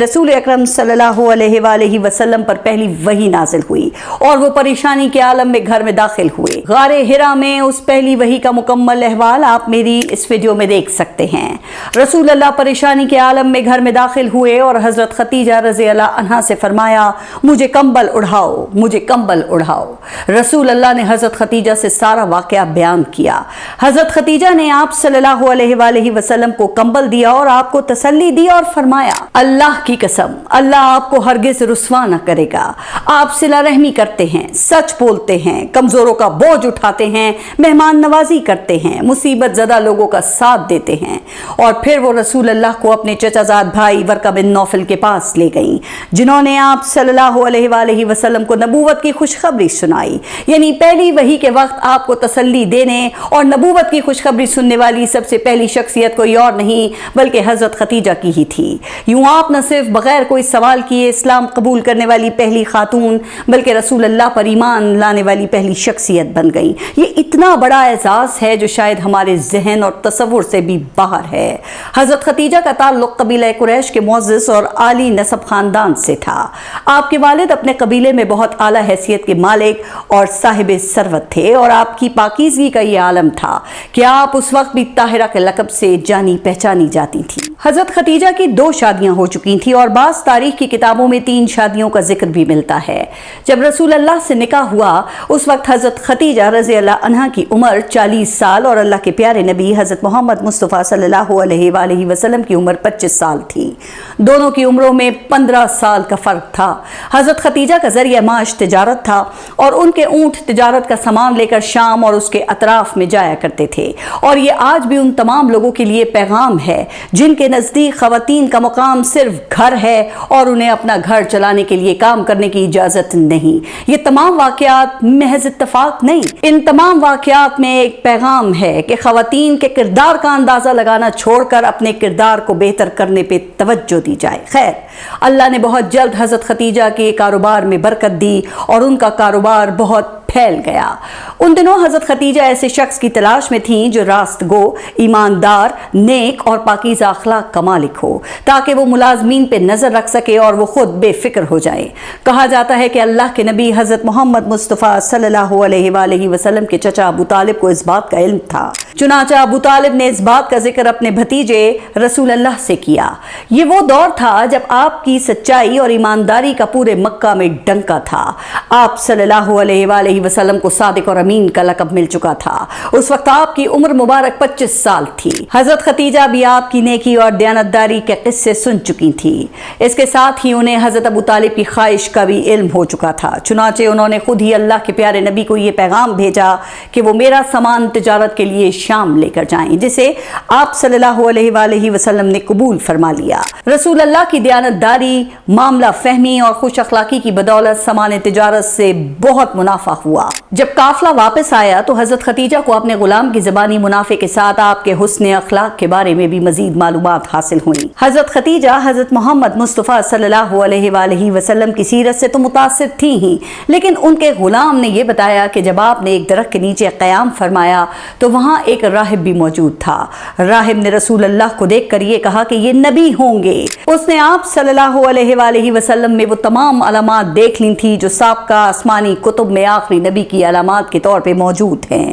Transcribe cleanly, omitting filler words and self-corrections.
रसूल अकरम सल्लल्लाहु अलैहि वसल्लम पर पहली वही नाजिल हुई और वो परेशानी के आलम में घर में दाखिल हुए। गारे हिरा में उस पहली वही का मुकम्मल अहवाल आप मेरी इस वीडियो में देख सकते हैं। रसूल अल्लाह परेशानी के आलम में घर में दाखिल हुए और हजरत खतीजा रज़ी अल्लाह अन्हा से फरमाया, मुझे कंबल उढ़ाओ, मुझे कंबल उढ़ाओ। रसूल अल्लाह ने हजरत खतीजा से सारा वाक़या बयान किया। हजरत खतीजा ने आप सल्लल्लाहु अलैहि वसल्लम को कंबल दिया और आपको तसल्ली दी और फरमाया, अल्लाह की कसम, अल्लाह आपको हरगिज रुस्वा न करेगा। आप सिला रहमी करते हैं, सच बोलते हैं, कमजोरों का बोझ उठाते हैं, मेहमान नवाजी करते हैं, मुसीबत ज़दा लोगों का साथ देते हैं। और फिर वो रसूल अल्लाह को अपने चचाजाद भाई वर्का बिन नौफल के पास ले गईं, जिन्होंने आप सल्लल्लाहु अलैहि वसल्लम को नबूवत की खुशखबरी सुनाई। यानी पहली वही के वक्त आपको तसल्ली देने और नबूवत की खुशखबरी सुनने वाली सबसे पहली शख्सियत कोई और नहीं बल्कि हजरत खतीजा की ही थी। यूं आप न सिर्फ बगैर कोई सवाल किए इस्लाम कबूल करने वाली पहली खातून बल्कि रसूल अल्लाह पर ईमान लाने वाली पहली शख्सियत बन गई। ये इतना बड़ा एजाज है जो शायद हमारे जहन और तसव्वुर से भी बाहर है। हजरत खतीजा का ताल्लुक कबीला कुरैश के मुअज़्ज़ज़ और आली नसब खानदान से था। आपके वालिद अपने कबीले में बहुत आला हैसियत के मालिक और साहिब सरवत थे और आपकी पाकीज़गी का ये आलम था कि आप उस वक्त भी ताहिरा के लक़ब से जानी पहचानी जाती थी। हजरत खतीजा की 2 शादियां हो चुकी थी और बाज़ तारीख की किताबों में 3 शादियों का जिक्र भी मिलता है। जब रसूल अल्लाह से निकाह हुआ उस वक्त हजरत खतीजा रज़ी अल्लाह अन्हा की उम्र 40 साल और अल्लाह के प्यारे नबी हजरत मोहम्मद मुस्तफ़ा सल्लल्लाहु अलैहि वसल्लम की उम्र 25 साल थी। दोनों की उम्रों में 15 साल का फ़र्क था। हजरत खतीजा का ज़रिया माश तिजारत था और उनके ऊँट तिजारत का सामान लेकर शाम और उसके अतराफ में जाया करते थे। और ये आज भी उन तमाम लोगों के लिए पैगाम है जिनके नज़दीक ख़वातीन का मुकाम सिर्फ घर है और उन्हें अपना घर चलाने के लिए काम करने की इजाज़त नहीं। ये तमाम वाक़यात महज इत्तफ़ाक़ नहीं, इन तमाम वाक़यात में एक पैगाम है कि ख़वातीन के किरदार का अंदाज़ा लगाना छोड़कर अपने किरदार को बेहतर करने पे तवज्जो दी जाए। खैर, अल्लाह ने बहुत जल्द हज़रत खतीजा के कारोबार में बरकत दी और उनका कारोबार बहुत फैल गया। उन दिनों हजरत खतीजा ऐसे शख्स की तलाश में थीं जो रास्तगो, ईमानदार, नेक और पाकीज़ा अखलाक का मालिक हो ताकि वो मुलाजमीन पे नज़र रख सके और वो खुद बेफिक्र हो जाए। कहा जाता है कि अल्लाह के नबी हजरत मोहम्मद मुस्तफ़ा सल्लल्लाहु अलैहि वसल्लम के चचा अबू तालिब को इस बात का इल्म था। चुनांचा अबू तालिब ने इस बात का जिक्र अपने भतीजे रसूल अल्लाह से किया। ये वो दौर था जब आपकी सच्चाई और ईमानदारी का पूरे मक्का में डंका था। आप सल्लल्लाहु अलैहि वसल्लम को सादिक और अमीन का लक़ब मिल चुका था। उस वक्त आपकी उम्र मुबारक 25 साल थी। हजरत खतीजा भी आपकी नेकी और दयानतदारी के किस्से सुन चुकी थी। इसके साथ ही उन्हें हजरत अबू तालिब की ख्वाहिश का भी इल्म हो चुका था। चुनांचे उन्होंने खुद ही अल्लाह के प्यारे नबी को ये पैगाम भेजा कि वो मेरा सामान तिजारत के लिए शाम लेकर जाएं, जिसे आप सल्लल्लाहु अलैहि वसल्लम ने कबूल फरमा लिया। रसूल अल्लाह की दयानतदारी, मामला फहमी और खुश अखलाकी की बदौलत सामान तिजारत से बहुत मुनाफा हुआ। जब काफिला वापस आया तो हजरत खतीजा को अपने गुलाम की ज़बानी मुनाफे के साथ आपके हुस्न अखलाक के बारे में भी मजीद मालूमात हासिल हुई। हजरत खतीजा हजरत मोहम्मद मुस्तफ़ा सल्लल्लाहु अलैहि वसल्लम की सीरत से तो मुतासिर थी ही, लेकिन उनके गुलाम ने यह बताया कि जब आपने एक दरख्त के नीचे क़याम फरमाया तो वहाँ एक राहिब भी मौजूद था। राहिब ने रसूल अल्लाह को देखकर ये कहा कि ये नबी होंगे। उसने आप सल्लल्लाहु अलैहि वसल्लम में वो तमाम अलामात देख ली थी जो साबका आसमानी कुतुब में आखिरी नबी की अलामात के तौर पे मौजूद हैं।